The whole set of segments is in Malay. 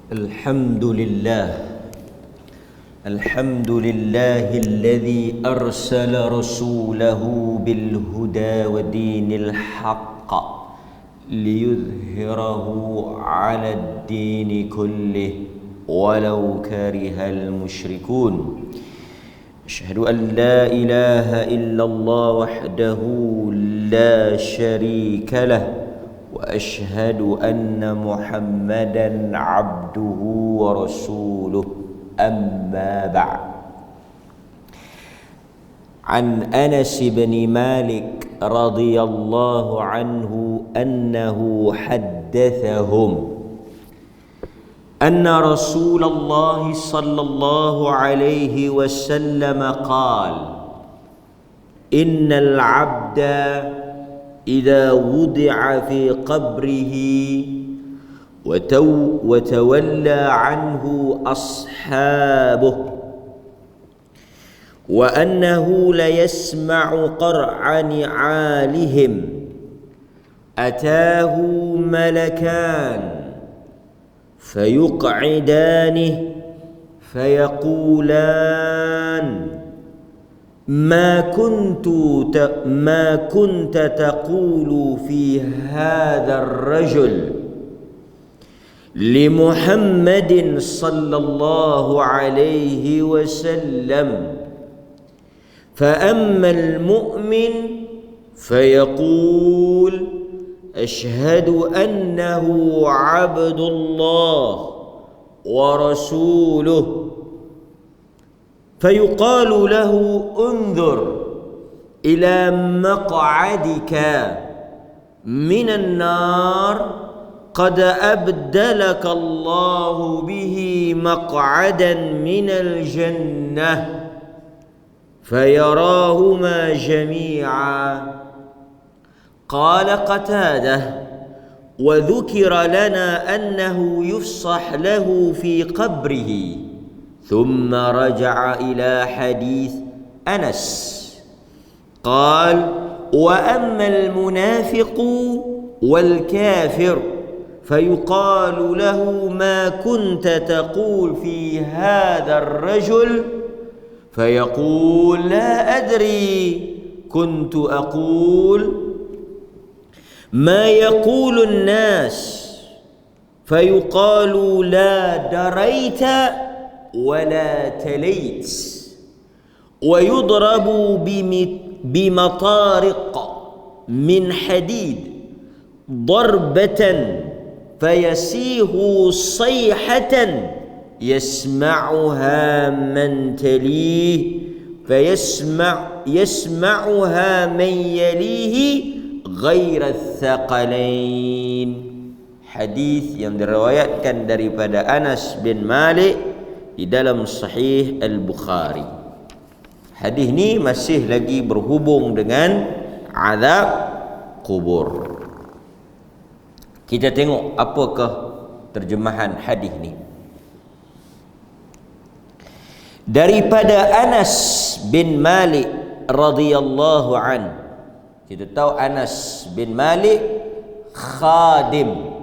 الحمد لله الذي أرسل رسوله بالهدى ودين الحق ليظهره على الدين كله ولو كره المشركون. أشهد أن لا إله إلا الله وحده لا شريك له وأشهد أن محمدا عبده ورسوله. أما بعد، عن أنس بن مالك رضي الله عنه أنه حدثهم أن رسول الله صلى الله عليه وسلم قال: إن العبد إذا وضع في قبره وتولى عنه أصحابه وأنه ليسمع قرع نعالهم أتاه ملكان فيقعدانه فيقولان: ما كنت تقول في هذا الرجل لمحمد صلى الله عليه وسلم؟ فأما المؤمن فيقول: أشهد أنه عبد الله ورسوله. فيقال له: انظر إلى مقعدك من النار قد أبدلك الله به مقعدا من الجنة. فيراهما جميعا. قال قتادة: وذكر لنا أنه يفصح له في قبره. ثم رجع إلى حديث أنس قال: وأما المنافق والكافر فيقال له: ما كنت تقول في هذا الرجل؟ فيقول: لا أدري، كنت أقول ما يقول الناس. فيقال: لا دريت ولا تليت. ويضرب بمطارق من حديد ضربة فيسيح صيحة يسمعها من تليه يسمعها من يليه غير الثقلين. Hadis yang diriwayatkan daripada Anas bin Malik di dalam Sahih Al-Bukhari. Hadis ni masih lagi berhubung dengan azab kubur. Kita tengok apakah terjemahan hadis ni. Daripada Anas bin Malik radhiyallahu an. Kita tahu Anas bin Malik khadam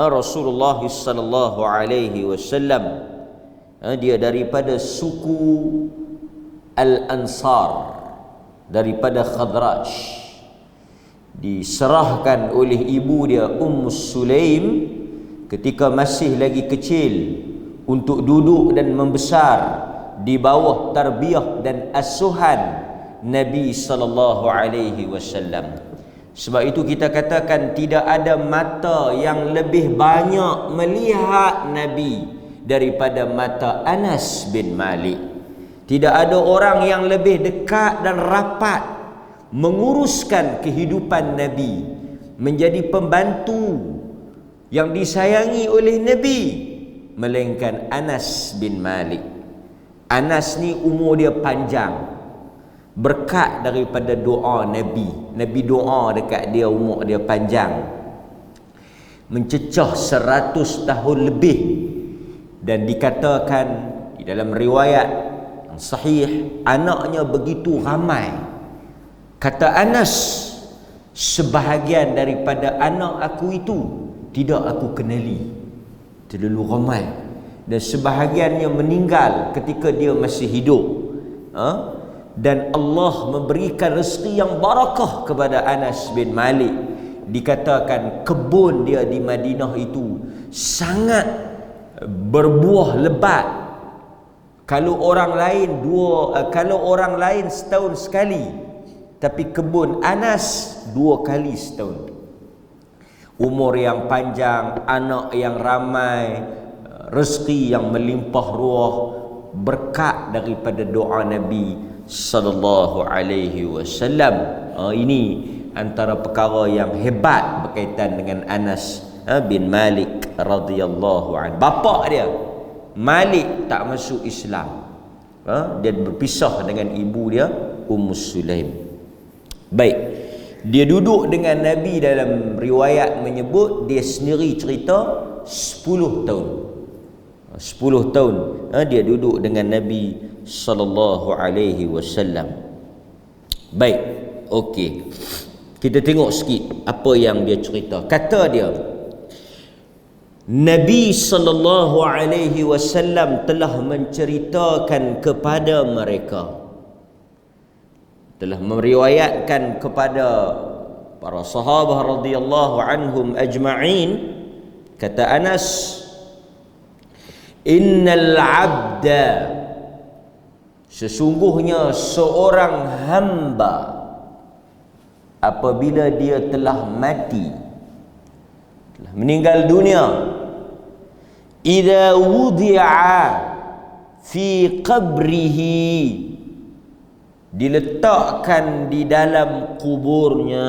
Rasulullah sallallahu alaihi wasallam. Dia daripada suku Al-Ansar, daripada Khadraj. Diserahkan oleh ibu dia Sulaim ketika masih lagi kecil untuk duduk dan membesar di bawah tarbiyah dan asuhan Nabi sallallahu alaihi wasallam. Sebab itu kita katakan tidak ada mata yang lebih banyak melihat Nabi daripada mata Anas bin Malik. Tidak ada orang yang lebih dekat dan rapat menguruskan kehidupan Nabi, menjadi pembantu yang disayangi oleh Nabi, melainkan Anas bin Malik. Anas ni umur dia panjang berkat daripada doa Nabi. Nabi doa dekat dia, umur dia panjang, mencecah 100 tahun lebih. Dan dikatakan di dalam riwayat yang sahih, anaknya begitu ramai. Kata Anas, sebahagian daripada anak aku itu tidak aku kenali. Terlalu ramai. Dan sebahagiannya meninggal ketika dia masih hidup. Dan Allah memberikan rezeki yang barakah kepada Anas bin Malik. Dikatakan kebun dia di Madinah itu sangat berbuah lebat. Kalau orang lain setahun sekali, tapi kebun Anas 2 kali setahun. Umur yang panjang, anak yang ramai, rezeki yang melimpah ruah, berkat daripada doa Nabi sallallahu alaihi wasallam. Ini antara perkara yang hebat berkaitan dengan Anas bin Malik radhiyallahu anhu. Bapa dia Malik tak masuk Islam. Dia berpisah dengan ibu dia Ummu Sulaim. Baik, dia duduk dengan Nabi, dalam riwayat menyebut dia sendiri cerita 10 tahun. 10 tahun dia duduk dengan Nabi sallallahu alaihi wasallam. Baik, okey. Kita tengok sikit apa yang dia cerita. Kata dia, Nabi sallallahu alaihi wasallam telah menceritakan kepada mereka, telah meriwayatkan kepada para sahabat radhiyallahu anhum ajma'in. Kata Anas, innal abda, sesungguhnya seorang hamba apabila dia telah mati, telah meninggal dunia, idza wudi'a fi qabrihi, diletakkan di dalam kuburnya,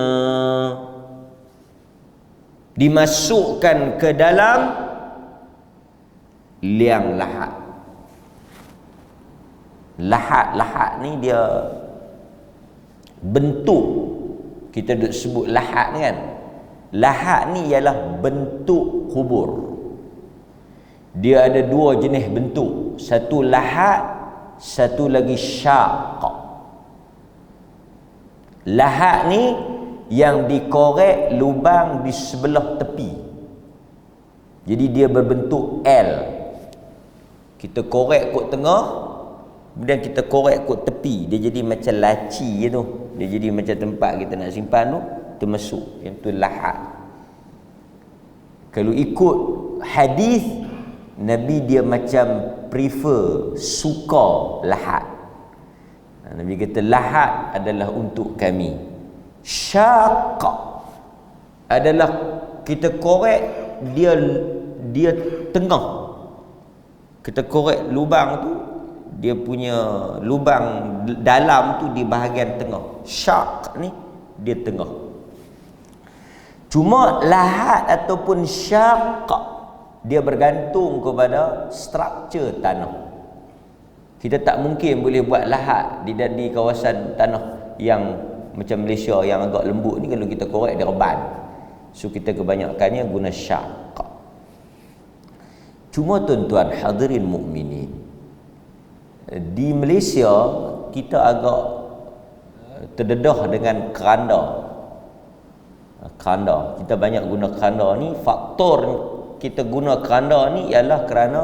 dimasukkan ke dalam liang lahat. Lahat ni dia bentuk, kita duk sebut lahat kan. Lahat ni ialah bentuk kubur. Dia ada 2 jenis bentuk, satu lahat, satu lagi syaq. Lahat ni yang dikorek lubang di sebelah tepi, jadi dia berbentuk L. Kita korek kot tengah, kemudian kita korek kot tepi, dia jadi macam laci tu. Dia jadi macam tempat kita nak simpan tu, termasuk yang tu lahat. Kalau ikut hadis Nabi, dia macam prefer, suka lahat. Nabi kata lahat adalah untuk kami. Syaq adalah kita korek dia tengah. Kita korek lubang tu, dia punya lubang dalam tu di bahagian tengah. Syaq ni dia tengah. Cuma lahat ataupun syaq dia bergantung kepada struktur tanah. Kita tak mungkin boleh buat lahat di kawasan tanah yang macam Malaysia yang agak lembut ni. Kalau kita korek dia reban. So kita kebanyakannya guna syaq. Cuma tuan-tuan hadirin mukminin, di Malaysia kita agak terdedah dengan keranda. Kita banyak guna keranda ni. Faktor kita guna keranda ni ialah kerana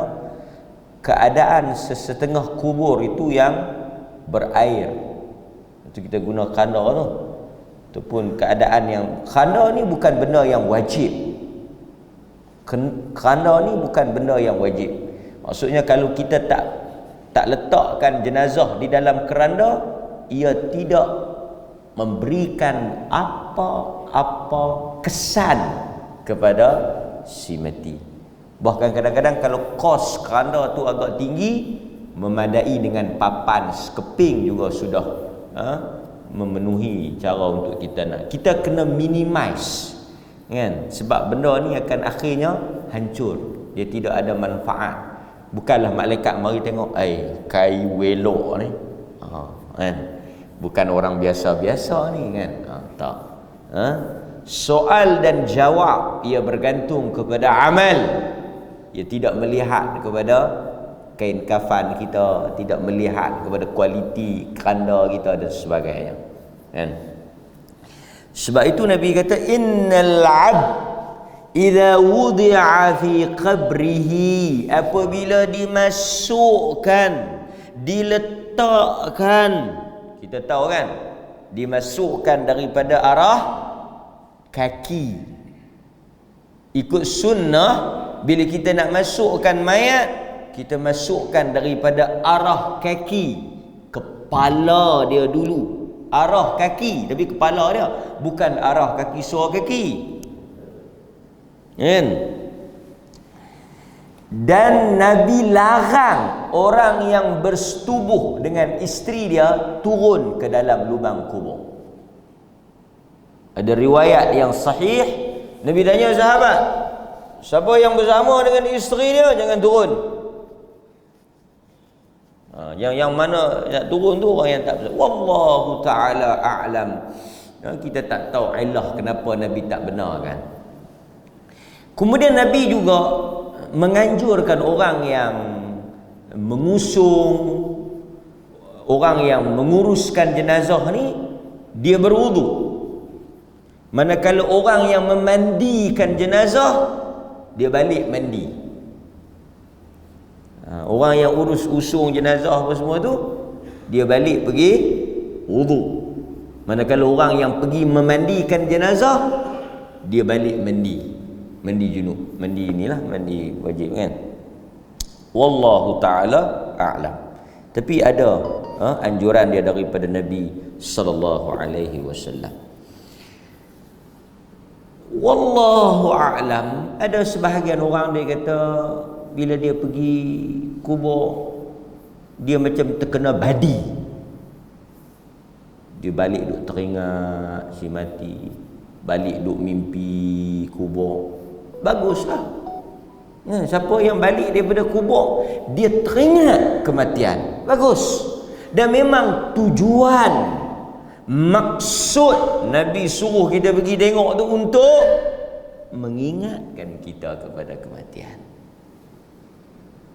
keadaan sesetengah kubur itu yang berair. Itu kita guna keranda tu. Ataupun keadaan yang, keranda ni bukan benda yang wajib. Keranda ni bukan benda yang wajib. Maksudnya kalau kita tak letakkan jenazah di dalam keranda, ia tidak memberikan apa-apa kesan kepada si mati. Bahkan kadang-kadang kalau kos keranda tu agak tinggi, memadai dengan papan sekeping juga sudah memenuhi cara untuk kita nak. Kita kena minimize kan, sebab benda ni akan akhirnya hancur. Dia tidak ada manfaat. Bukanlah malaikat mari tengok, kayu elok ni, kan, bukan orang biasa-biasa ni kan. Tak. Soal dan jawab ia bergantung kepada amal. Ia tidak melihat kepada kain kafan kita, tidak melihat kepada kualiti keranda kita dan sebagainya kan. Sebab itu Nabi kata innal 'abd idza wudi'a fi qabrihi, apabila dimasukkan, diletakkan, kita tahu kan, dimasukkan daripada arah kaki. Ikut sunnah, bila kita nak masukkan mayat, kita masukkan daripada arah kaki, kepala dia dulu. Arah kaki, tapi kepala dia, bukan arah kaki suara kaki. Kan? Dan Nabi larang orang yang bersetubuh dengan isteri dia turun ke dalam lubang kubur. Ada riwayat yang sahih, Nabi tanya sahabat, siapa yang bersama dengan isteri dia jangan turun. Yang mana nak turun tu orang yang tak bersama. Wallahu ta'ala a'lam. Kita tak tahu ilah kenapa Nabi tak benarkan. Kemudian Nabi juga menganjurkan orang yang mengusung, orang yang menguruskan jenazah ni, dia berwudu. Manakala orang yang memandikan jenazah, dia balik mandi. Orang yang urus usung jenazah apa semua tu, dia balik pergi wudu. Manakala orang yang pergi memandikan jenazah, dia balik mandi. Mandi junub, mandi inilah, mandi wajib kan. Wallahu ta'ala a'lam. Tapi ada anjuran dia daripada Nabi sallallahu alaihi wasallam. Wallahu a'lam. Ada sebahagian orang dia kata bila dia pergi kubur, dia macam terkena badi. Dia balik duk teringat si mati, balik duk mimpi kubur. Baguslah. Siapa yang balik daripada kubur, dia teringat kematian. Bagus. Dan memang tujuan, maksud Nabi suruh kita pergi tengok tu untuk mengingatkan kita kepada kematian.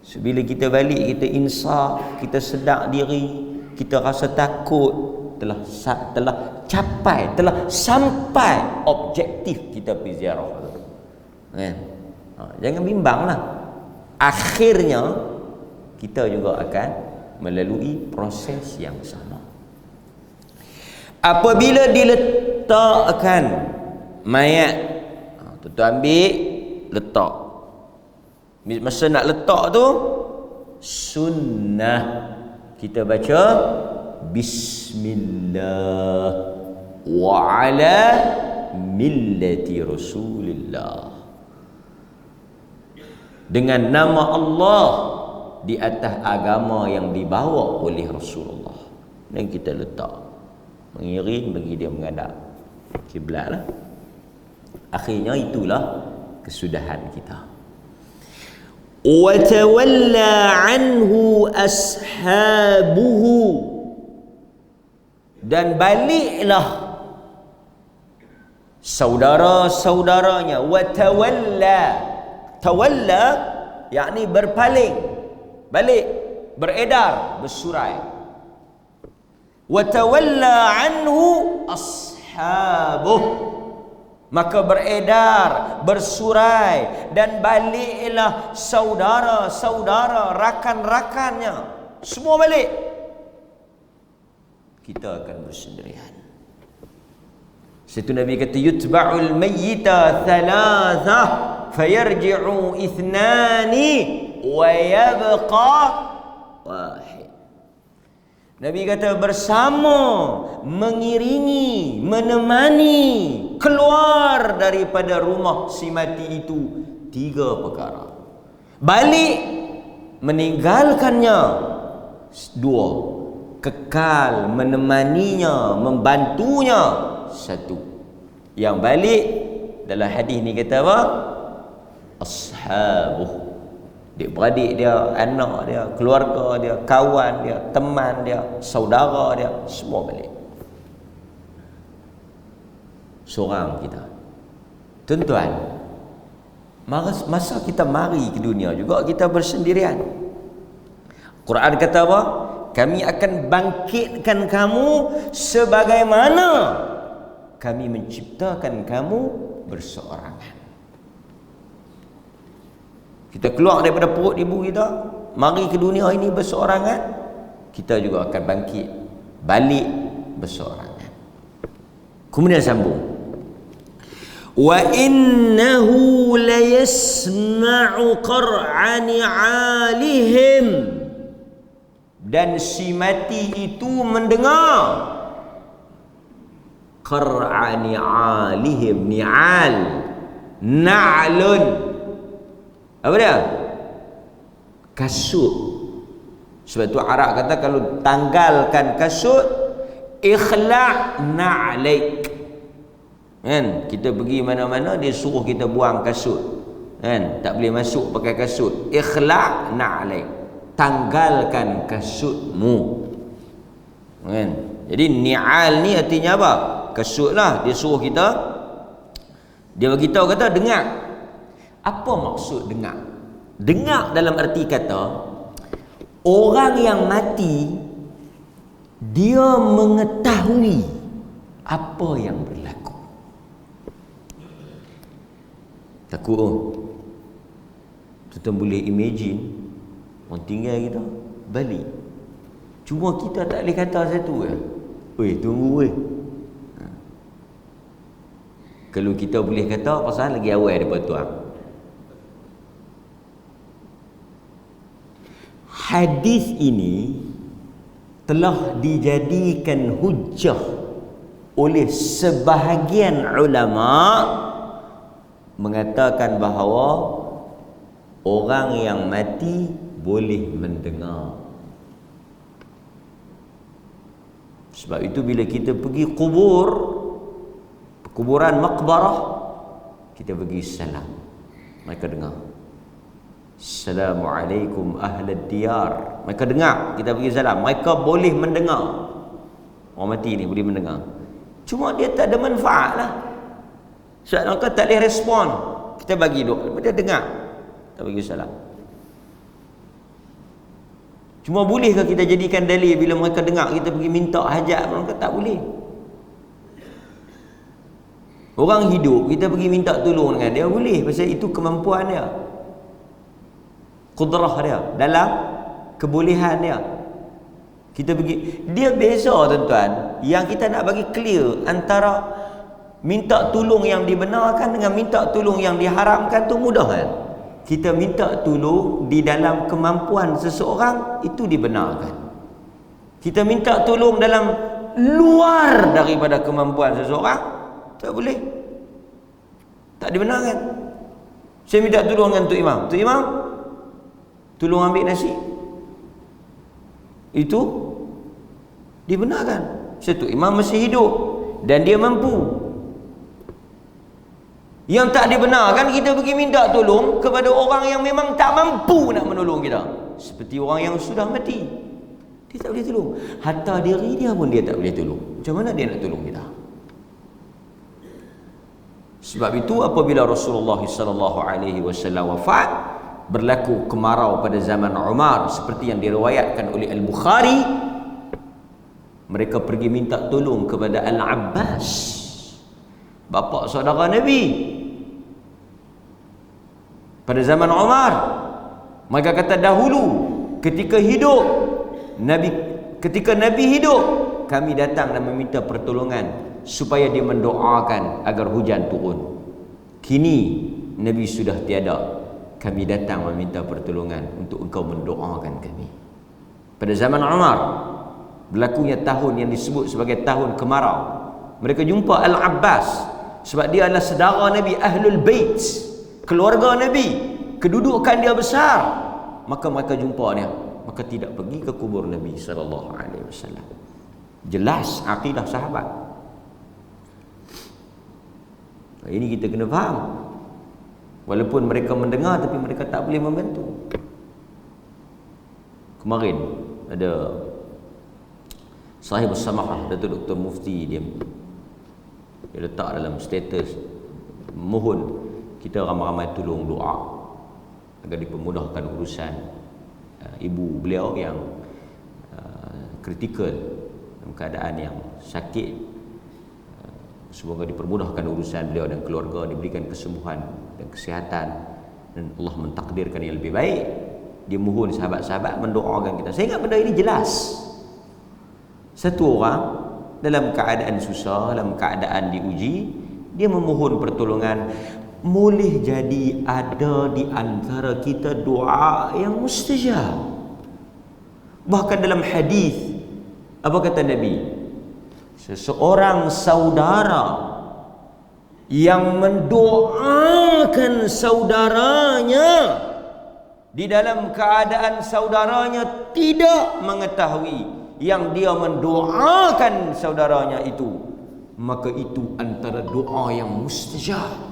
So, bila kita balik, kita insaf, kita sedar diri, kita rasa takut, telah sampai objektif kita pergi ziarah tu. Kan? Jangan bimbanglah. Akhirnya kita juga akan melalui proses yang sama. Apabila diletakkan mayat, tuan ambil, letak. Masa nak letak tu, sunnah kita baca Bismillah wa ala millati Rasulillah, dengan nama Allah, di atas agama yang dibawa oleh Rasulullah. Dan kita letak, mengiring bagi dia menghadap kiblat lah. Akhirnya itulah kesudahan kita. Wa tawalla anhu ashabuhu, dan baliklah saudara-saudaranya. Wa tawalla yakni berpaling, balik, beredar, bersurai. Wa tawalla anhu ashabuh, maka beredar, bersurai, dan baliklah saudara-saudara, rakan-rakannya, semua balik. Kita akan bersendirian. Situ Nabi kata yutba'ul mayyita thalathah fayarji'u ithnani wa yabqa wahid. Nabi kata bersama, mengiringi, menemani keluar daripada rumah si mati itu 3 perkara. Balik, meninggalkannya 2, kekal menemaninya, membantunya 1. Yang balik dalam hadis ni kata apa? Ashabuh, adik-beradik dia, anak dia, keluarga dia, kawan dia, teman dia, saudara dia, semua balik. Seorang kita. Tuan-tuan, masa kita mari ke dunia juga kita bersendirian. Quran kata apa? Kami akan bangkitkan kamu sebagaimana kami menciptakan kamu berseorangan. Kita keluar daripada perut ibu kita, mari ke dunia ini berseorangan, kita juga akan bangkit balik berseorangan. Kemudian sambung, wa innahu layasma'u qar'ani 'alihim, dan si mati itu mendengar qar'ani 'alihim. Ni'al, na'lun, apa dia? Kasut. Sebab tu Arab kata kalau tanggalkan kasut, ikhla' na'laik. Kan? Kita pergi mana-mana dia suruh kita buang kasut. Kan? Tak boleh masuk pakai kasut. Ikhla' na'laik. Tanggalkan kasutmu. Kan? Jadi ni'al ni artinya apa? Kasut lah. Dia suruh kita, dia beritahu kata dengar. Apa maksud dengar? Dengar dalam arti kata, orang yang mati dia mengetahui apa yang berlaku. Takut kita boleh imagine orang tinggal kita balik, cuma kita tak boleh kata satu ke, oi tunggu weh. Kalau kita boleh kata pasal lagi awal daripada tuan. Hadis ini telah dijadikan hujjah oleh sebahagian ulama mengatakan bahawa orang yang mati boleh mendengar. Sebab itu bila kita pergi kuburan makbarah, kita bagi salam, mereka dengar. Assalamualaikum ahlad diyar. Mereka dengar, kita bagi salam. Mereka boleh mendengar. Orang mati ni boleh mendengar. Cuma dia tak ada manfaat lah. Sebab mereka tak boleh respon. Kita bagi doa, dia dengar, kita bagi salam. Cuma bolehkah kita jadikan dalil bila mereka dengar kita pergi minta hajat? Mereka tak boleh. Orang hidup, kita pergi minta tolong dengan dia boleh, pasal itu kemampuan dia, kudrah dia, dalam kebolehan dia. Kita pergi, dia beza tuan-tuan. Yang kita nak bagi clear antara minta tolong yang dibenarkan dengan minta tolong yang diharamkan tu mudah kan? Kita minta tolong di dalam kemampuan seseorang, itu dibenarkan. Kita minta tolong dalam luar daripada kemampuan seseorang, tak boleh, tak dibenarkan. Saya minta tolong dengan Tok Imam, Tok Imam tolong ambil nasi, itu dibenarkan. Sebab Tok Imam masih hidup dan dia mampu. Yang tak dibenarkan, kita pergi minta tolong kepada orang yang memang tak mampu nak menolong kita. Seperti orang yang sudah mati, dia tak boleh tolong. Hatta diri dia pun dia tak boleh tolong. Macam mana dia nak tolong kita? Sebab itu apabila Rasulullah SAW wafat, berlaku kemarau pada zaman Umar seperti yang diriwayatkan oleh Al-Bukhari. Mereka pergi minta tolong kepada Al-Abbas, bapa saudara Nabi. Pada zaman Umar, mereka kata dahulu ketika Nabi hidup, kami datang dan meminta pertolongan supaya dia mendoakan agar hujan turun. Kini Nabi sudah tiada, kami datang meminta pertolongan untuk engkau mendoakan kami. Pada zaman Umar berlakunya tahun yang disebut sebagai tahun kemarau. Mereka jumpa Al-Abbas sebab dia adalah saudara Nabi, Ahlul Bait, keluarga Nabi, kedudukan dia besar. Maka mereka jumpa dia, maka tidak pergi ke kubur Nabi SAW. Jelas akidah sahabat. Ini kita kena faham. Walaupun mereka mendengar, tapi mereka tak boleh membantu. Kemarin ada Sahib Samahah, Datuk Dr. Mufti, dia letak dalam status, mohon kita ramai-ramai tolong doa agar dipermudahkan urusan ibu beliau yang kritikal, dalam keadaan yang sakit. Semoga dipermudahkan urusan beliau dan keluarga, diberikan kesembuhan dan kesihatan, dan Allah mentakdirkan yang lebih baik. Dia mohon sahabat-sahabat mendoakan kita. Saya ingat benda ini jelas. Satu orang dalam keadaan susah, dalam keadaan diuji, dia memohon pertolongan. Boleh jadi ada di antara kita doa yang mustajab. Bahkan dalam hadis, apa kata Nabi? Seseorang saudara yang mendoakan saudaranya di dalam keadaan saudaranya tidak mengetahui yang dia mendoakan saudaranya itu, maka itu antara doa yang mustajab.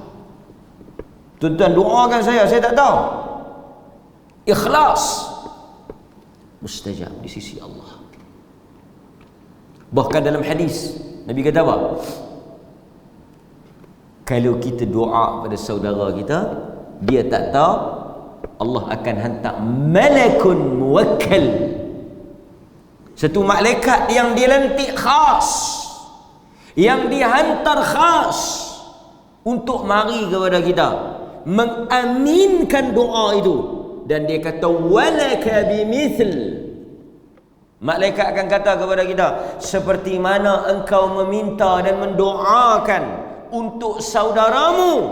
Tuan-tuan doakan saya tak tahu. Ikhlas, mustajab di sisi Allah. Bahkan dalam hadis Nabi kata apa? Kalau kita doa pada saudara kita, dia tak tahu, Allah akan hantar malakun muwakkal, satu malaikat yang dilantik khas, yang dihantar khas untuk mari kepada kita, mengaminkan doa itu. Dan dia kata walaka bimithl, malaikat akan kata kepada kita, seperti mana engkau meminta dan mendoakan untuk saudaramu,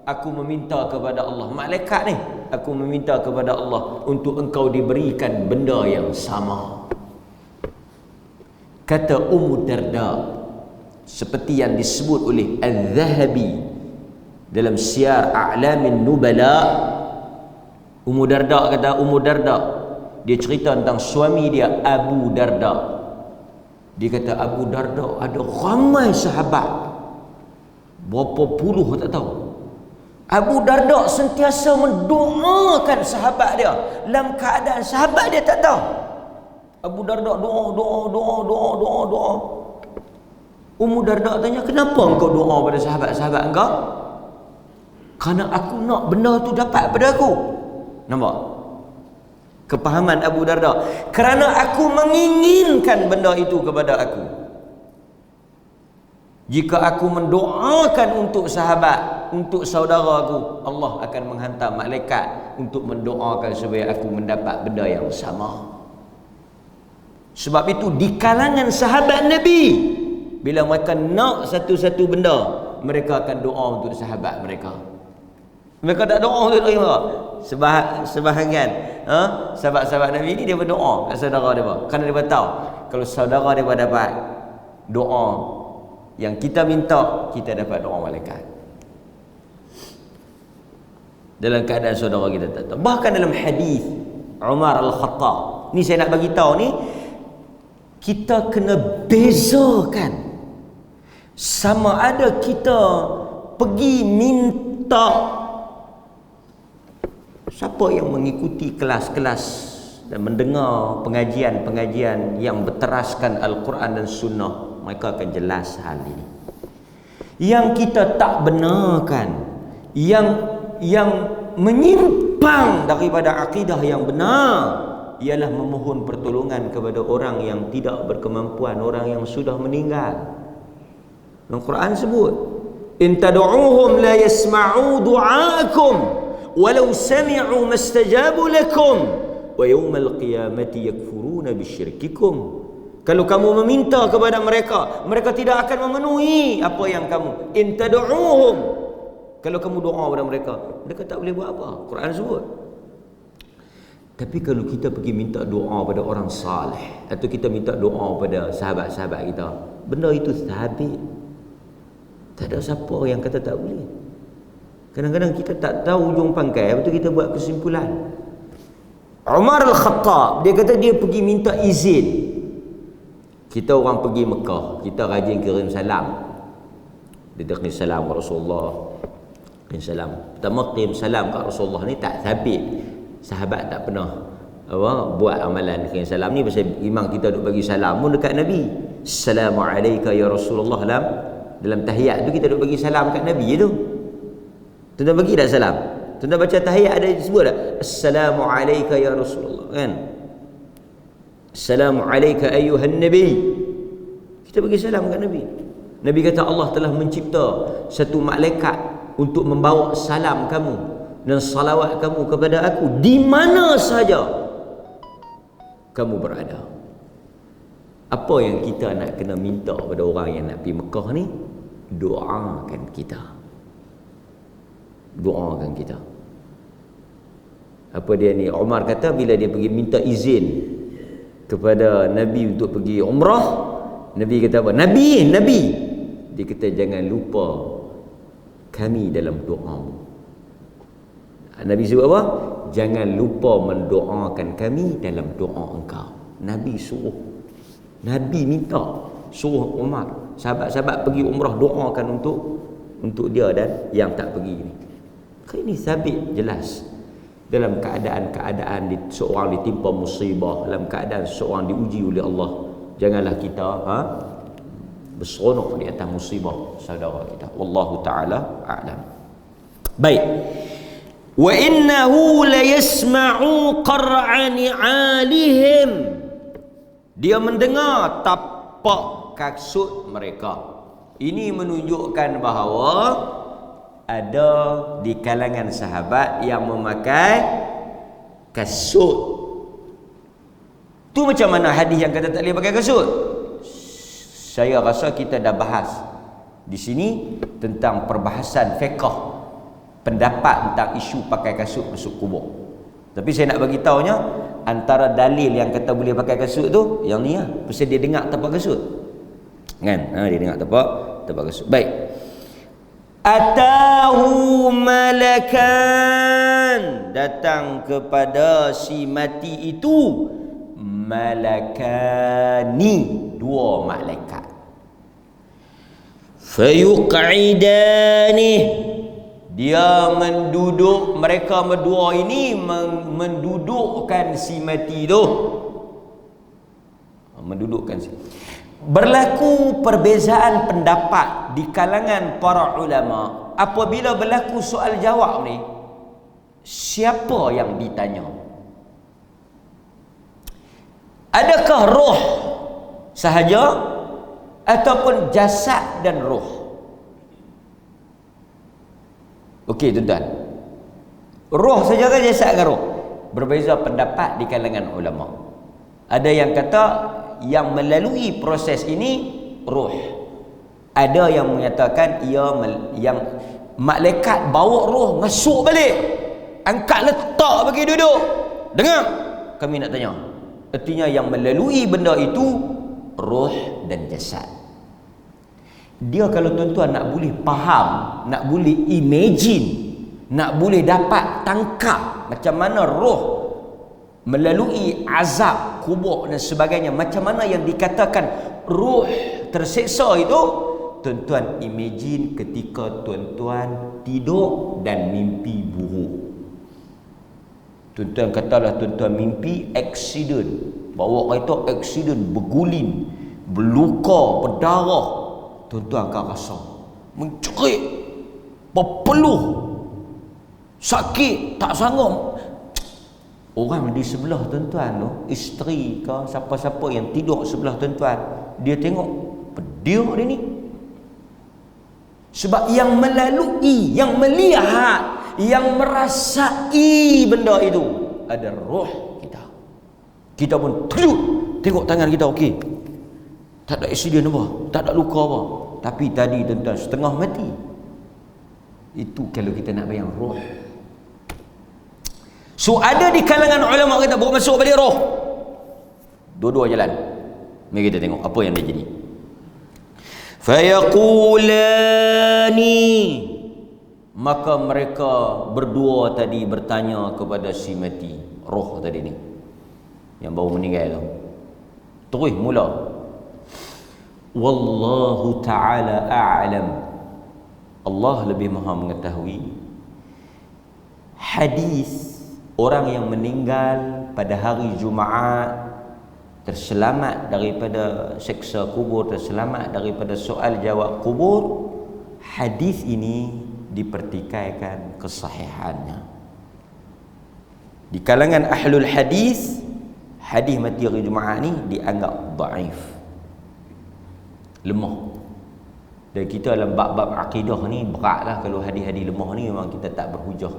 aku meminta kepada Allah. Malaikat ni, aku meminta kepada Allah untuk engkau diberikan benda yang sama. Kata Ummu Darda, seperti yang disebut oleh Al-Zahabi dalam Syiar A'lamin Nubala. Ummu Darda kata, Ummu Darda, dia cerita tentang suami dia Abu Darda. Dia kata Abu Darda ada ramai sahabat, berapa puluh tak tahu. Abu Darda sentiasa mendoakan sahabat dia dalam keadaan sahabat dia tak tahu. Abu Darda doa. Ummu Darda tanya, kenapa engkau doa pada sahabat-sahabat engkau? Kerana aku nak benda tu dapat pada aku. Nampak? Kepahaman Abu Darda. Kerana aku menginginkan benda itu kepada aku. Jika aku mendoakan untuk sahabat, untuk saudaraku, Allah akan menghantar malaikat untuk mendoakan supaya aku mendapat benda yang sama. Sebab itu di kalangan sahabat Nabi, bila mereka nak satu-satu benda, mereka akan doa untuk sahabat mereka. Mereka tak doa untuk mereka. Sebahagian sahabat-sahabat Nabi ni dia berdoa kat saudara dia, kerana dia tahu kalau saudara dia dapat doa yang kita minta, kita dapat doa malaikat. Dalam keadaan saudara kita tak tahu. Bahkan dalam hadis Umar Al-Khattab ni, saya nak bagi tahu ni, kita kena bezakan sama ada kita pergi minta, siapa yang mengikuti kelas-kelas dan mendengar pengajian-pengajian yang berteraskan Al-Quran dan Sunnah, mereka akan jelas hal ini. Yang kita tak benarkan, yang menyimpang daripada akidah yang benar, ialah memohon pertolongan kepada orang yang tidak berkemampuan, orang yang sudah meninggal. Al-Quran sebut, in tad'uuhum la yasma'u du'aakum walau sami'u mastajabu lakum wa yawmal qiyamati yakfuruna bisyirkikum. Kalau kamu meminta kepada mereka, mereka tidak akan memenuhi apa yang kamu. In tad'uuhum, kalau kamu doa kepada mereka, mereka tak boleh buat apa. Quran sebut. Tapi kalau kita pergi minta doa pada orang saleh, atau kita minta doa pada sahabat-sahabat kita, benda itu sabit. Tak ada siapa yang kata tak boleh. Kadang-kadang kita tak tahu ujung pangkai, lepas tu kita buat kesimpulan. Umar Al-Khattab, dia kata dia pergi minta izin. Kita orang pergi Mekah, kita rajin kirim salam. Dia kirim salam ke Rasulullah. Kirim salam. Pertama kirim salam ke Rasulullah ni tak sabit. Sahabat tak pernah buat amalan kirim salam ni, pasal imam kita duk bagi salam pun dekat Nabi. Assalamualaikum ya Rasulullah. Dalam tahiyat tu kita duk bagi salam kat Nabi tu. Tuan-tuan bagi tak salam? Tuan-tuan baca tahiyat ada sebut tak? Assalamualaikum ya Rasulullah, kan? Assalamualaikum ayyuhan Nabi. Kita bagi salam kat Nabi. Nabi kata Allah telah mencipta satu malaikat untuk membawa salam kamu dan salawat kamu kepada aku di mana saja kamu berada. Apa yang kita nak kena minta pada orang yang nak pergi Mekah ni? Doakan kita. Doakan kita. Apa dia ni? Umar kata bila dia pergi minta izin kepada Nabi untuk pergi umrah, Nabi kata apa? Nabi. Dia kata jangan lupa kami dalam doamu. Nabi sebut apa? Jangan lupa mendoakan kami dalam doa engkau. Nabi suruh. Nabi minta, suruh Umar, sahabat-sahabat pergi umrah, doakan untuk dia dan yang tak pergi ni. Ini sabit jelas. Dalam keadaan-keadaan seorang ditimpa musibah, dalam keadaan seorang diuji oleh Allah, janganlah kita berseronok di atas musibah saudara kita. Wallahu taala a'lam. Baik. Wa innahu la yasma'u qar'a ni'alihim. Dia mendengar tapak kasut mereka. Ini menunjukkan bahawa ada di kalangan sahabat yang memakai kasut. Tu macam mana hadis yang kata tak boleh pakai kasut? Saya rasa kita dah bahas di sini tentang perbahasan fiqh, pendapat tentang isu pakai kasut masuk kubur. Tapi saya nak bagi tahunya, antara dalil yang kata boleh pakai kasut tu yang ni lah, pasal dia dengar tapak kasut. Kan? Dia dengar tapak kasut. Baik. Atahu malakan, datang kepada si mati itu malakani, dua malaikat. Fayuq'idani, dia menduduk, mereka berdua ini mendudukkan si mati tu. Mendudukkan si. Berlaku perbezaan pendapat di kalangan para ulama apabila berlaku soal jawab ni, siapa yang ditanya? Adakah roh sahaja ataupun jasad dan roh? Okey tuan-tuan, roh saja ke jasad ke roh? Berbeza pendapat di kalangan ulama. Ada yang kata yang melalui proses ini roh. Ada yang menyatakan yang malaikat bawa roh masuk balik, angkat letak bagi duduk. Dengar, kami nak tanya. Artinya yang melalui benda itu roh dan jasad. Dia kalau tuan-tuan nak boleh faham, nak boleh imagine, nak boleh dapat tangkap macam mana roh melalui azab kubur dan sebagainya, macam mana yang dikatakan roh terseksa itu, tuan-tuan imagine ketika tuan-tuan tidur dan mimpi buruk. Tuan-tuan katalah tuan-tuan mimpi aksiden, bawa kereta aksiden, berguling, berluka, berdarah, tuan-tuan akan rasa mencerit, berpeluh, sakit, tak sanggup. Orang di sebelah tuan-tuan tu, isteri ke siapa-siapa yang tidur sebelah tuan-tuan, dia tengok dia ni. Sebab yang melalui, yang melihat, yang merasai benda itu ada roh kita. Kita pun terkejut, tengok tangan kita okey, tak ada aksiden apa, tak ada luka apa. Tapi tadi tuan-tuan setengah mati. Itu kalau kita nak bayang roh. So ada di kalangan ulama kata bawa masuk balik roh. Dua-dua jalan. Mari kita tengok apa yang dia jadi. Fayaqulani, maka mereka berdua tadi bertanya kepada si mati, roh tadi ni yang baru meninggal tu. Terus mula, wallahu ta'ala a'lam, Allah lebih maha mengetahui. Hadis orang yang meninggal pada hari Jumaat terselamat daripada siksa kubur, terselamat daripada soal jawab kubur, hadis ini dipertikaikan kesahihannya. Di kalangan ahlul hadis, hadis mati hari Jumaat ni dianggap dhaif, lemah. Dan kita dalam bab-bab akidah ni beratlah kalau hadis-hadis lemah ni memang kita tak berhujah.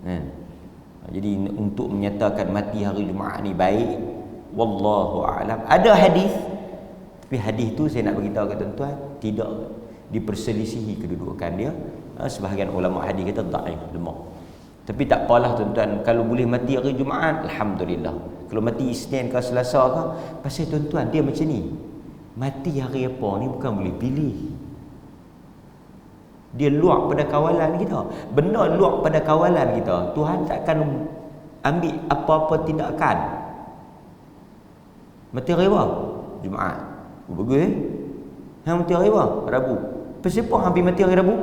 kan? Jadi untuk menyatakan mati hari Jumaat ni baik, wallahu a'lam. Ada hadis, tapi hadis tu saya nak beritahu kat tuan-tuan tidak diperselisihi kedudukan dia. Sebahagian ulama hadis kata dhaif, lemah. Tapi tak apalah tuan-tuan, kalau boleh mati hari Jumaat, alhamdulillah. Kalau mati Isnin ke Selasa ke, pasal tuan-tuan dia macam ni. Mati hari apa ni bukan boleh pilih. Dia luak pada kawalan kita. Benda luak pada kawalan kita, Tuhan tak akan ambil apa-apa tindakan. Mati hari apa? Jumaat. Bagus Hang mati hari apa? Rabu. Pasal apa habis mati hari Rabu?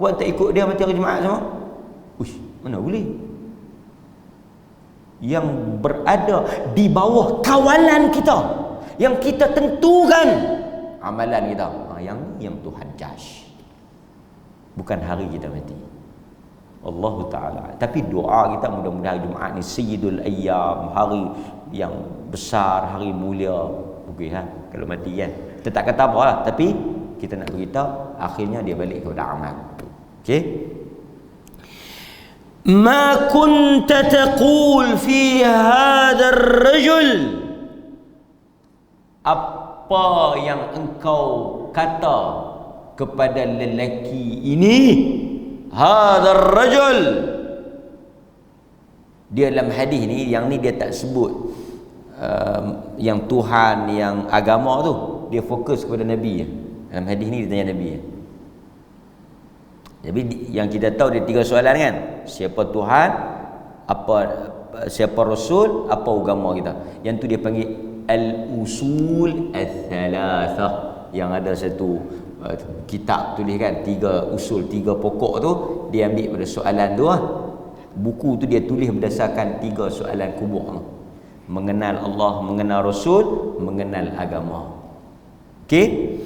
Buat tak ikut dia mati hari Jumaat sama? Uish, mana boleh? Yang berada di bawah kawalan kita, yang kita tentukan amalan kita, yang Tuhan judge. Bukan hari kita mati. Allah Ta'ala. Tapi doa kita mudah-mudahan Jumaat ni Sayyidul Ayyam, hari yang besar, hari mulia. Okey ha? Kalau mati kan, kita tak kata apa lah, tapi kita nak beritahu akhirnya dia balik kepada amal. Okey. Ma kunta taqul fi hadha ar-rajul, apa yang engkau kata kepada lelaki ini, hadha ar-rajul. Dia dalam hadis ni, yang ni dia tak sebut yang Tuhan, yang agama tu, dia fokus kepada Nabi. Dalam hadis ni dia tanya Nabi. Jadi yang kita tahu dia 3 soalan kan, siapa Tuhan, siapa Rasul, apa agama kita. Yang tu dia panggil al-usul ats-tsalatsah, yang ada satu kitab tulis kan, 3 usul, 3 pokok tu dia ambil pada soalan tu lah. Buku tu dia tulis berdasarkan 3 soalan kubur tu. Mengenal Allah, mengenal Rasul, mengenal agama. Okey?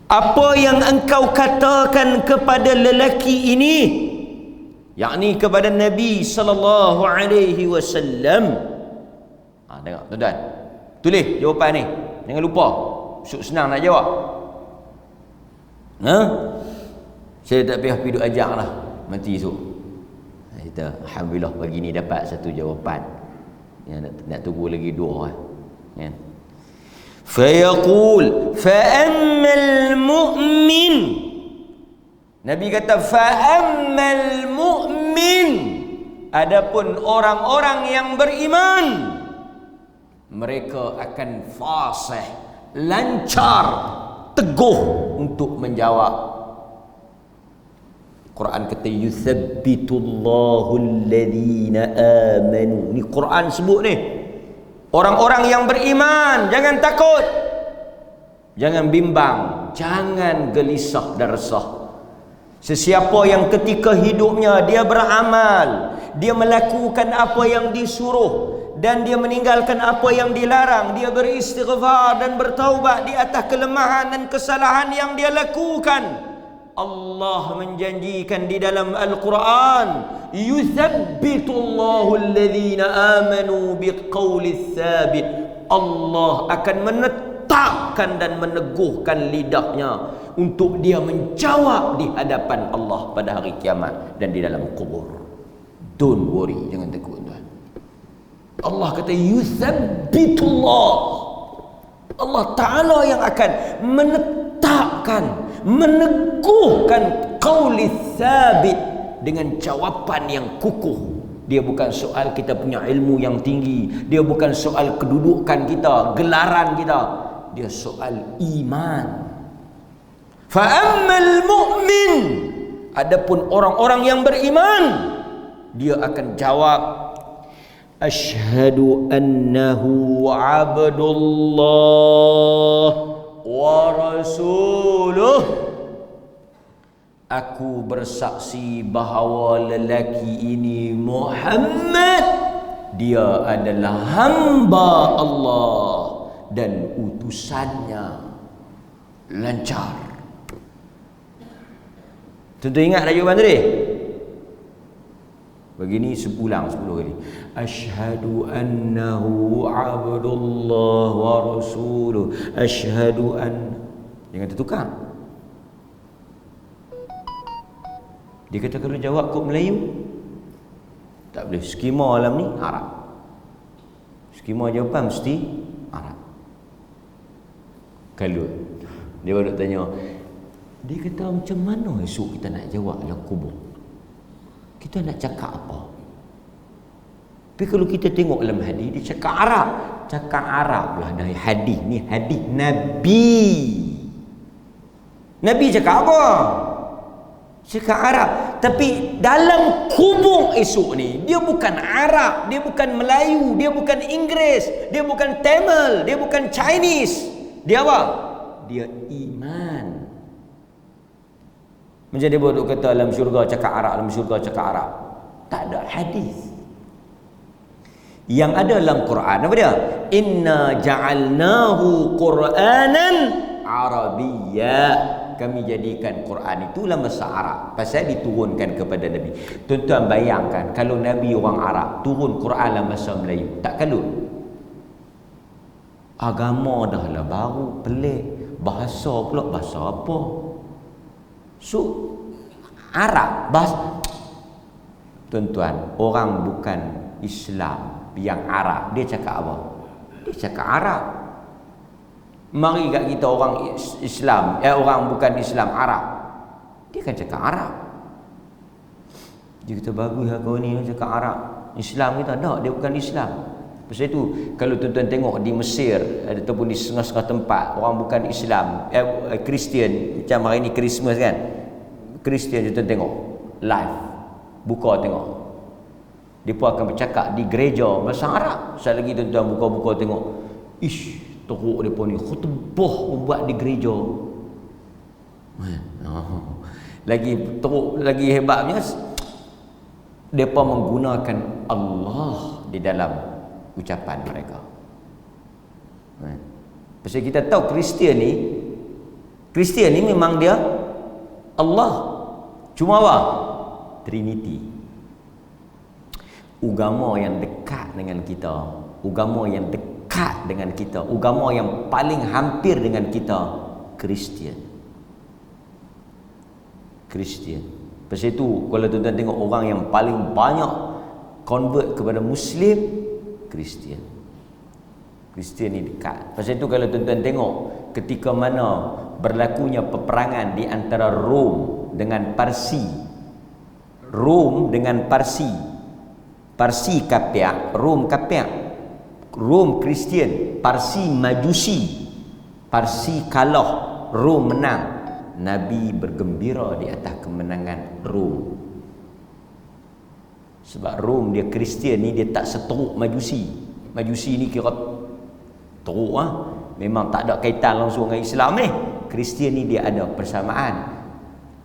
Apa yang engkau katakan kepada lelaki ini, yakni kepada Nabi sallallahu alaihi wasallam. Tengok tuan-tuan, tulis jawapan ni, jangan lupa. Senang nak jawab. Saya tak payah pergi duk ajak lah mati esok. Kita alhamdulillah pagi ni dapat satu jawapan. Nak tunggu lagi 2 kan. Fayaqul fa ammal mu'min, Nabi kata fa ammal mu'min, adapun orang-orang yang beriman, mereka akan fasih, lancar, teguh untuk menjawab. Quran kata yuthabbitullahu alladhina amanu. Ni Quran sebut ni, orang-orang yang beriman. Jangan takut, jangan bimbang, jangan gelisah dan resah. Sesiapa yang ketika hidupnya dia beramal, dia melakukan apa yang disuruh dan dia meninggalkan apa yang dilarang, dia beristighfar dan bertaubat di atas kelemahan dan kesalahan yang dia lakukan, Allah menjanjikan di dalam Al-Quran, yuthabbitullahu alladhina amanu biqaulis tsabit. Allah akan menetapkan dan meneguhkan lidahnya untuk dia menjawab di hadapan Allah pada hari kiamat dan di dalam kubur. Don't worry, jangan takut tuan. Allah kata yuthabbitullah, Allah Ta'ala yang akan menetapkan, meneguhkan qaulis tsabit dengan jawapan yang kukuh. Dia bukan soal kita punya ilmu yang tinggi, dia bukan soal kedudukan kita, gelaran kita, dia soal iman. Fa ammal mu'min, adapun orang-orang yang beriman, dia akan jawab, asyhadu annahu abdullah wa rasuluh. Aku bersaksi bahawa lelaki ini Muhammad, dia adalah hamba Allah dan utusannya. Lancar. Tentu ingat dah jawapan tadi. Begini sepulang 10 kali. Asyhadu annahu abdullah wa rasuluh. Asyhadu an. Jangan tertukar. Dia kata kalau jawab kod Melayu, Tak boleh. Skema alam ni Arab. Skema jawapan mesti Arab. Kalau dia baru tanya, dia kata macam mana esok kita nak jawab dalam kubur? Kita nak cakap apa? Tapi kalau kita tengok dalam hadis, dia cakap Arab. Cakap Arab lah dari hadis ni. Hadis Nabi. Nabi cakap apa? Cakap Arab. Tapi dalam kubur esok ni, dia bukan Arab, dia bukan Melayu, dia bukan Inggeris, dia bukan Tamil, dia bukan Chinese. Dia apa? Dia iman. Macam dia bodoh kata dalam syurga cakap Arab, dalam syurga cakap Arab. Tak ada hadis. Yang ada dalam Quran apa dia? Inna ja'alnahu Qur'anan Arabiyya. Kami jadikan Quran itu dalam bahasa Arab pasal diturunkan kepada Nabi. Tuan-tuan bayangkan kalau Nabi orang Arab turun Quran dalam bahasa Melayu, tak kalut? Agama dah lah baru, pelik. Bahasa pula bahasa apa? So Arab bahasa. Tuan-tuan, orang bukan Islam yang Arab, dia cakap apa? Dia cakap Arab. Mari kat kita orang Islam, orang bukan Islam Arab, dia kan cakap Arab. Dia kata bagus lah kau ni cakap Arab. Islam kita tak, dia bukan Islam. Pasal itu kalau tuan-tuan tengok di Mesir ataupun di setengah-setengah tempat orang bukan Islam, Kristian, macam hari ni Christmas kan, Kristian tuan tengok live, buka tengok, dia pun akan bercakap di gereja bahasa Arab. Sekali lagi tuan-tuan buka-buka tengok, ish, teruk mereka ni khutbah buat di gereja. Lagi teruk, lagi hebatnya mereka menggunakan Allah di dalam ucapan mereka. Pasal kita tahu Kristian ni memang dia Allah. Cuma apa? Trinity. Agama yang dekat dengan kita, agama yang dekat dengan kita, agama yang paling hampir dengan kita, Kristian. Pasal itu kalau tuan-tuan tengok orang yang paling banyak convert kepada Muslim, Kristian ni dekat. Pasal itu kalau tuan-tuan tengok ketika mana berlakunya peperangan di antara Rom dengan Parsi, Parsi kafir, Rom kafir, Rom Kristian, Parsi Majusi. Parsi kalah, Rom menang. Nabi bergembira di atas kemenangan Rom. Sebab Rom dia Kristian ni dia tak seteruk Majusi. Majusi ni kira teruk lah. Memang tak ada kaitan langsung dengan Islam ni. Kristian ni dia ada persamaan.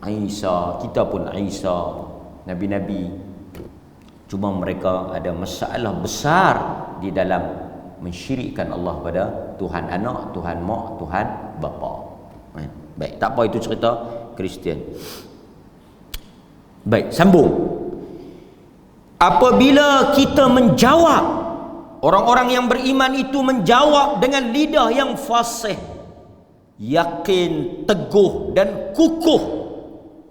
Isa, kita pun Isa, Nabi-Nabi. Cuma mereka ada masalah besar di dalam mensyirikkan Allah pada Tuhan Anak, Tuhan Mak, Tuhan Bapa. Baik, tak apa itu cerita Kristian. Baik, sambung. Apabila kita menjawab, orang-orang yang beriman itu menjawab dengan lidah yang fasih, yakin, teguh dan kukuh.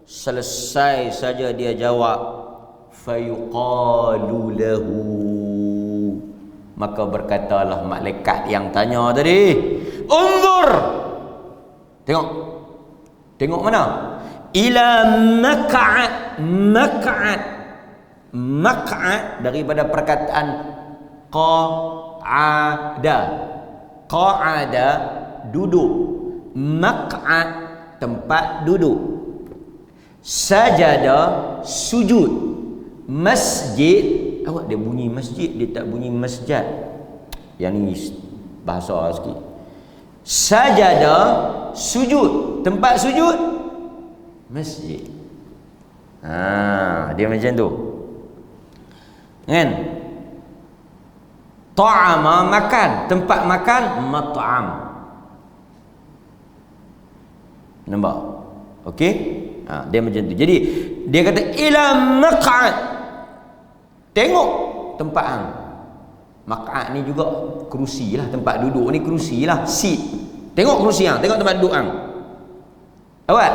Selesai saja dia jawab, fayuqalu lahu, maka berkatalah malaikat yang tanya tadi, unzur, tengok mana? Ila mak'ad daripada perkataan qa'ada duduk, mak'ad tempat duduk, sajada sujud, masjid, awak dia bunyi masjid, dia tak bunyi masjid. Yang ni bahasa sikit. Sajada sujud, tempat sujud masjid. Dia macam tu kan. Ta'ama makan, tempat makan, mat'am. Nampak? Okey? Dia macam tu. Jadi dia kata ila maq'ad, tengok tempat hang. Maq'ad ni juga kerusi lah, tempat duduk ni kerusi lah, seat. Tengok kerusi hang, tengok tempat duduk hang. Awak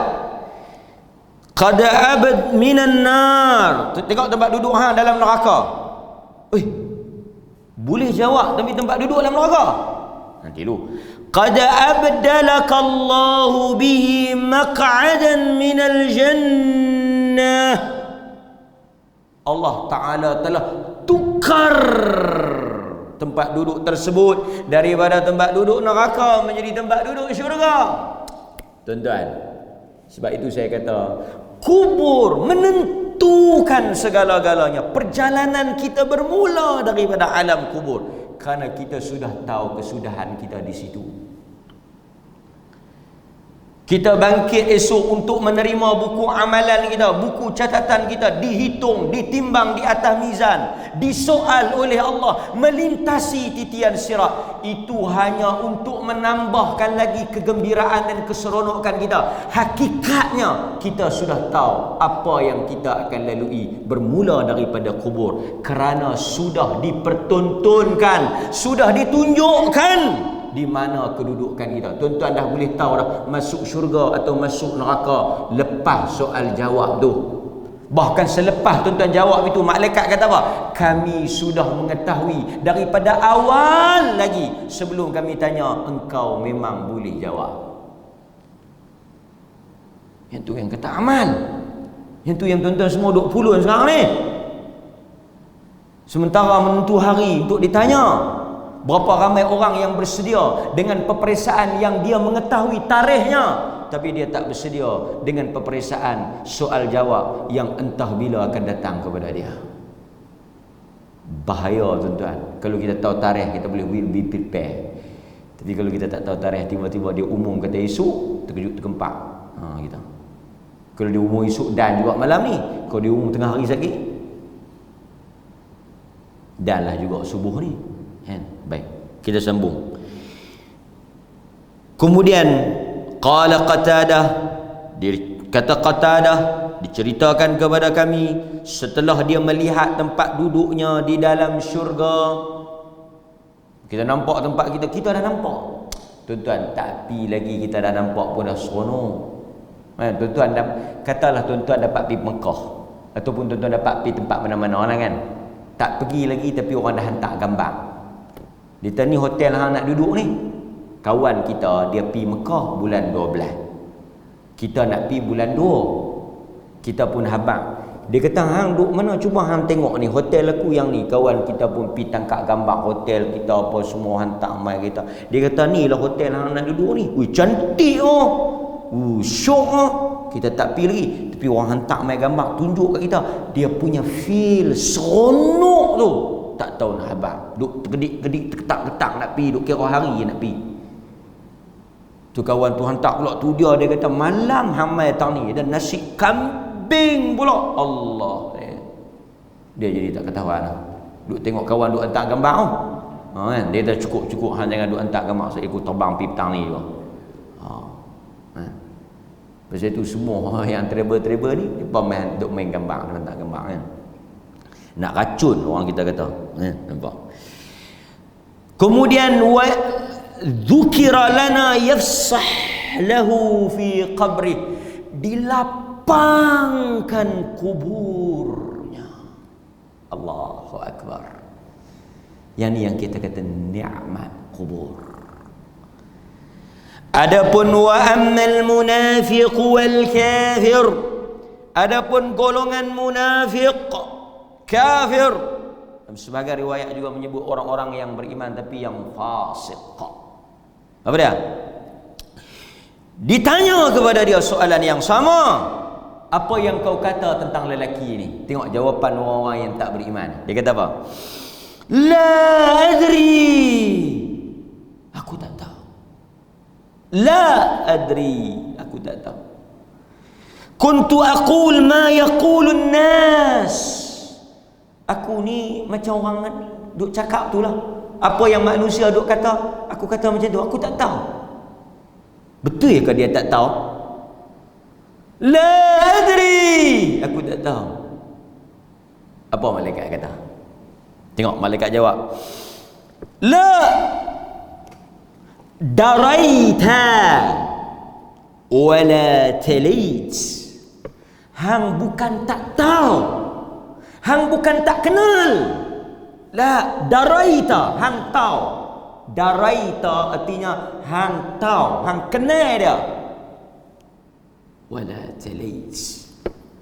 qad abad minan nar. Tengok tempat duduk hang dalam neraka. Boleh jawab tapi tempat duduk dalam neraka. Nanti dulu. Qad abdalaka Allahu bihi maq'adan minal jannah. Allah Ta'ala telah tukar tempat duduk tersebut daripada tempat duduk neraka menjadi tempat duduk syurga. Tuan-tuan, sebab itu saya kata kubur menentukan segala-galanya. Perjalanan kita bermula daripada alam kubur kerana kita sudah tahu kesudahan kita di situ. Kita bangkit esok untuk menerima buku amalan kita, buku catatan kita dihitung, ditimbang di atas mizan, disoal oleh Allah, melintasi titian sirat. Itu hanya untuk menambahkan lagi kegembiraan dan keseronokan kita. Hakikatnya kita sudah tahu apa yang kita akan lalui bermula daripada kubur, kerana sudah dipertontonkan, sudah ditunjukkan di mana kedudukan kita. Tuan-tuan dah boleh tahu dah masuk syurga atau masuk neraka lepas soal jawab tu. Bahkan selepas tuan-tuan jawab itu, malaikat kata apa? Kami sudah mengetahui daripada awal lagi sebelum kami tanya, engkau memang boleh jawab. Yang tu yang kata amal. Yang tu yang tuan-tuan semua duk pulun sekarang ni. Sementara menentu hari untuk ditanya. Berapa ramai orang yang bersedia dengan peperiksaan yang dia mengetahui tarikhnya, tapi dia tak bersedia dengan peperiksaan soal jawab yang entah bila akan datang kepada dia. Bahaya tuan-tuan. Kalau kita tahu tarikh, kita boleh will be prepared. Tapi kalau kita tak tahu tarikh, tiba-tiba dia umum kata esok, terkejut terkempak. Kita. Kalau dia umum esok dan juga malam ni, kalau dia umum tengah hari lagi, dan lah juga subuh ni. Baik, kita sambung. Kemudian qala Qatadah, kata Qatadah, diceritakan kepada kami setelah dia melihat tempat duduknya di dalam syurga. Kita nampak tempat kita dah nampak. Tuan-tuan, tapi lagi kita dah nampak pun dah seronok. Tuan-tuan katalah tuan-tuan dapat pergi Mekah ataupun tuan-tuan dapat pergi tempat mana-mana lah kan. Tak pergi lagi tapi orang dah hantar gambar. Dia ni hotel hang nak duduk ni. Kawan kita dia pergi Mekah bulan 12. Kita nak pergi bulan 2. Kita pun habaq. Dia kata hang duduk mana, cuba hang tengok ni hotel aku yang ni. Kawan kita pun pergi tangkap gambar hotel kita apa semua hantar mai kita. Dia kata ni lah hotel hang nak duduk ni. Ui cantik syok Kita tak pergi lagi tapi orang hantar mai gambar tunjuk kat kita. Dia punya feel seronok tu. Tak tahu nak habaq. Duk tergedik-gedik, terketak-ketak nak pergi, duk kira hari nak pergi. Tu kawan tu hantar pula tu dia kata malam hamai tang ni ada nasi kambing pula. Allah. Dia jadi tak ketahuan lah. Duk tengok kawan duk hantar gambar tu. Kan? Dia dah cukup hang jangan duk hantar gambar saya ikut terbang pergi petang ni juga. Pasal itu semua yang travel-travel ni depa main duk main gambar, hantar gambar kan. Nak racun orang kita kata. Nampak. Kemudian wa dzukira lana yafsah lahu fi qabri, dilapangkan kuburnya. Allahu akbar. Yang ni yang kita kata nikmat kubur. Adapun wa ammal munafiq wal kafir, adapun golongan munafiq kafir, sebagai riwayat juga menyebut orang-orang yang beriman tapi yang fasik. Apa dia? Ditanya kepada dia soalan yang sama, apa yang kau kata tentang lelaki ini? Tengok jawapan orang-orang yang tak beriman. Dia kata apa? La adri, aku tak tahu. La adri, aku tak tahu. Kuntu aqul ma yaqulun nas, aku ni macam orang duk cakap tu lah. Apa yang manusia duk kata, aku kata macam tu. Aku tak tahu. Betul ke dia tak tahu? La adri, aku tak tahu. Apa malaikat kata? Tengok malaikat jawab. La daraita wala talait. Hang bukan tak tahu, hang bukan tak kenal. La daraita, hang tahu. Daraita artinya hang tahu, hang kenal dia. Wala talait,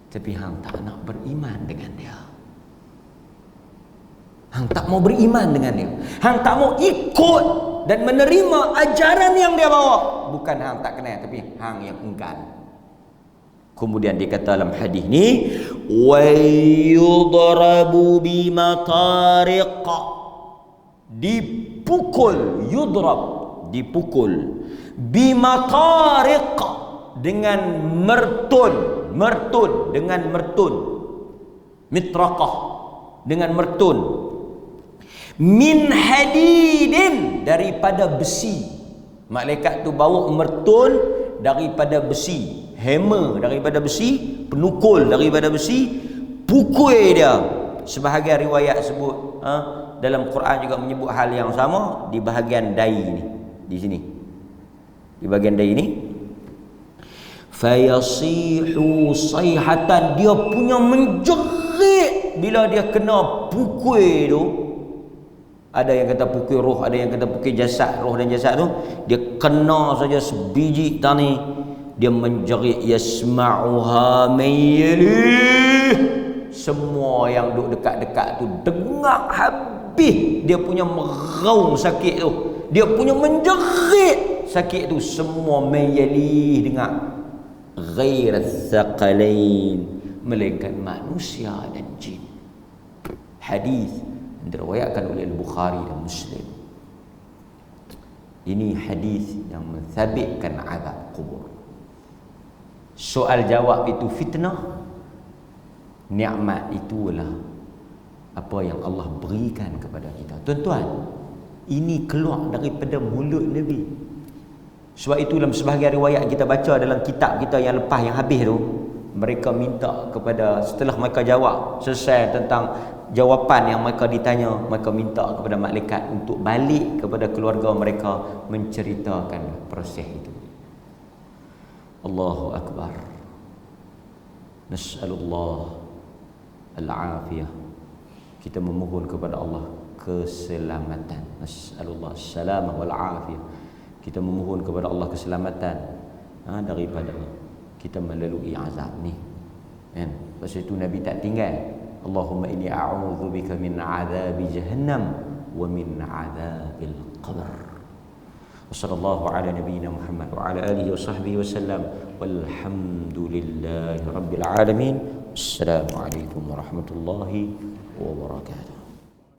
tapi hang tak nak beriman dengan dia. Hang tak mau beriman dengan dia. Hang tak mau ikut dan menerima ajaran yang dia bawa. Bukan hang tak kenal, tapi hang yang enggan. Kemudian dia kata dalam hadis ni, wa yudrabu bimatariq, dipukul, yudrab, dipukul, bimatariq, dengan mertun, mertun, dengan mertun, mitraqah, dengan mertun, min hadidin, daripada besi. Malaikat tu bawa mertun daripada besi, hammer daripada besi, penukul daripada besi, pukul dia. Sebahagian riwayat sebut, dalam Quran juga menyebut hal yang sama di bahagian dai ni, di sini, di bahagian dai ni. Fayasihu sayhatan, dia punya menjerit bila dia kena pukul tu. Ada yang kata pukul roh, ada yang kata pukul jasad, roh dan jasad tu. Dia kena saja sebiji tani, dia menjerit, yasma'uha mayyalih, semua yang duduk dekat-dekat tu dengar habis dia punya meraung sakit tu, dia punya menjerit sakit tu, semua mayyalih dengar. Ghair thaqalain, melainkan manusia dan jin. Hadis diriwayatkan oleh Al-Bukhari dan Muslim. Ini hadis yang menthabitkan azab kubur. Soal jawab itu fitnah, nikmat itulah apa yang Allah berikan kepada kita. Tuan-tuan, ini keluar daripada mulut Nabi. Sebab itu dalam sebahagian riwayat kita baca dalam kitab kita yang lepas, yang habis tu, mereka minta kepada, setelah mereka jawab selesai tentang jawapan yang mereka ditanya, mereka minta kepada malaikat untuk balik kepada keluarga mereka menceritakan proses itu. Allahu Akbar. Nas'alullah al-afiyah. Kita memohon kepada Allah keselamatan. Nas'alullah salamah wal afiyah. Kita memohon kepada Allah keselamatan daripada kita melalui azab ni. Kan? Pasal itu Nabi tak tinggal. Allahumma inni a'udzubika min azabi jahannam wa min azabil qabr. Wassallallahu ala nabiyyina Muhammad wa ala alihi wa sahbihi wasallam. Walhamdulillahi rabbil alamin. Assalamualaikum warahmatullahi wabarakatuh.